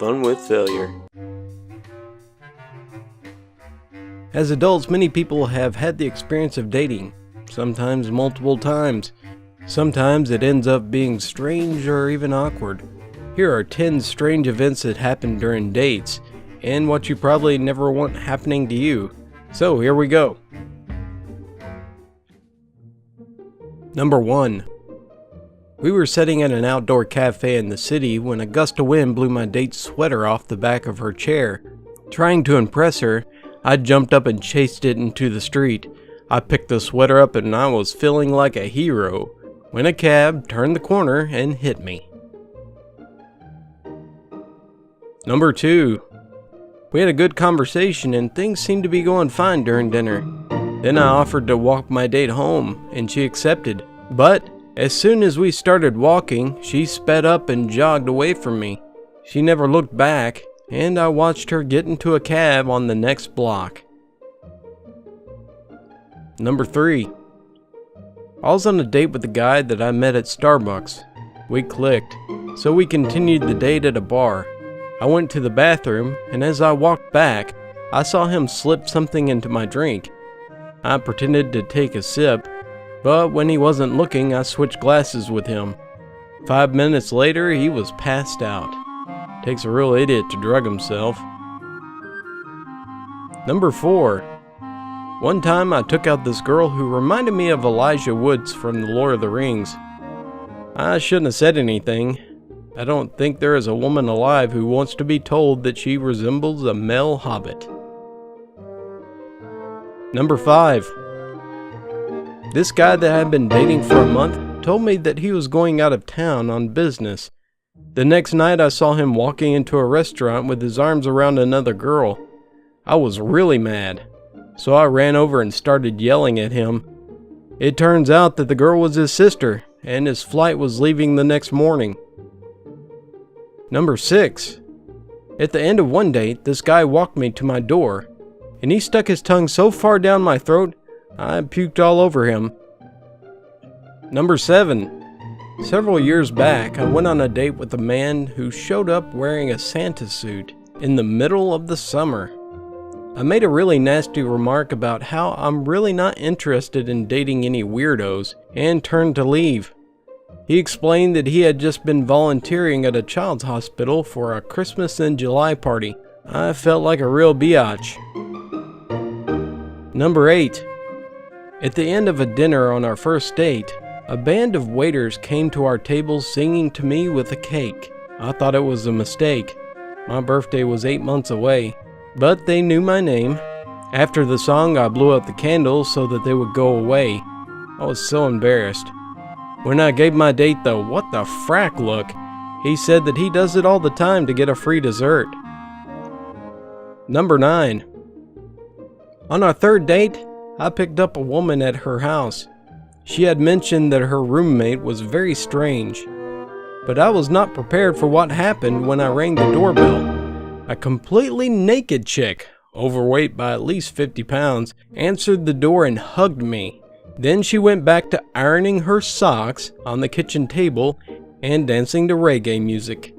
Fun with failure. As adults, many people have had the experience of dating, sometimes multiple times. Sometimes it ends up being strange or even awkward. Here are 10 strange events that happen during dates, and what you probably never want happening to you. So here we go. Number 1. We were sitting at an outdoor cafe in the city when a gust of wind blew my date's sweater off the back of her chair. Trying to impress her, I jumped up and chased it into the street. I picked the sweater up and I was feeling like a hero when a cab turned the corner and hit me. Number 2. We had a good conversation and things seemed to be going fine during dinner. Then I offered to walk my date home and she accepted. But as soon as we started walking, she sped up and jogged away from me. She never looked back, and I watched her get into a cab on the next block. Number 3. I was on a date with a guy that I met at Starbucks. We clicked, so we continued the date at a bar. I went to the bathroom, and as I walked back, I saw him slip something into my drink. I pretended to take a sip, but when he wasn't looking, I switched glasses with him. 5 minutes later, he was passed out. Takes a real idiot to drug himself. Number 4. One time I took out this girl who reminded me of Elijah Woods from The Lord of the Rings. I shouldn't have said anything. I don't think there is a woman alive who wants to be told that she resembles a male hobbit. Number 5. This guy that I'd been dating for a month told me that he was going out of town on business. The next night I saw him walking into a restaurant with his arms around another girl. I was really mad, so I ran over and started yelling at him. It turns out that the girl was his sister, and his flight was leaving the next morning. Number 6. At the end of one date, this guy walked me to my door, and he stuck his tongue so far down my throat, I puked all over him. Number 7. Several years back, I went on a date with a man who showed up wearing a Santa suit in the middle of the summer. I made a really nasty remark about how I'm really not interested in dating any weirdos and turned to leave. He explained that he had just been volunteering at a child's hospital for a Christmas in July party. I felt like a real biatch. Number 8. At the end of a dinner on our first date, a band of waiters came to our table singing to me with a cake. I thought it was a mistake. My birthday was 8 months away, but they knew my name. After the song, I blew out the candles so that they would go away. I was so embarrassed. When I gave my date the "what the frack" look, he said that he does it all the time to get a free dessert. Number 9. On our third date, I picked up a woman at her house. She had mentioned that her roommate was very strange, but I was not prepared for what happened when I rang the doorbell. A completely naked chick, overweight by at least 50 pounds, answered the door and hugged me. Then she went back to ironing her socks on the kitchen table and dancing to reggae music.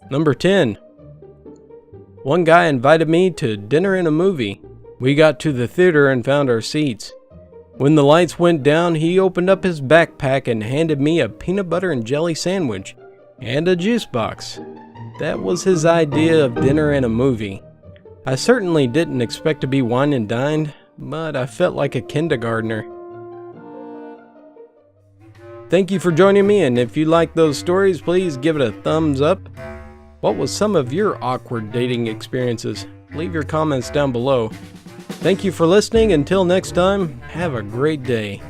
Number 10. One guy invited me to dinner and a movie. We got to the theater and found our seats. When the lights went down, he opened up his backpack and handed me a peanut butter and jelly sandwich and a juice box. That was his idea of dinner and a movie. I certainly didn't expect to be wine and dined, but I felt like a kindergartner. Thank you for joining me, and if you like those stories, please give it a thumbs up. What was some of your awkward dating experiences? Leave your comments down below. Thank you for listening. Until next time, have a great day.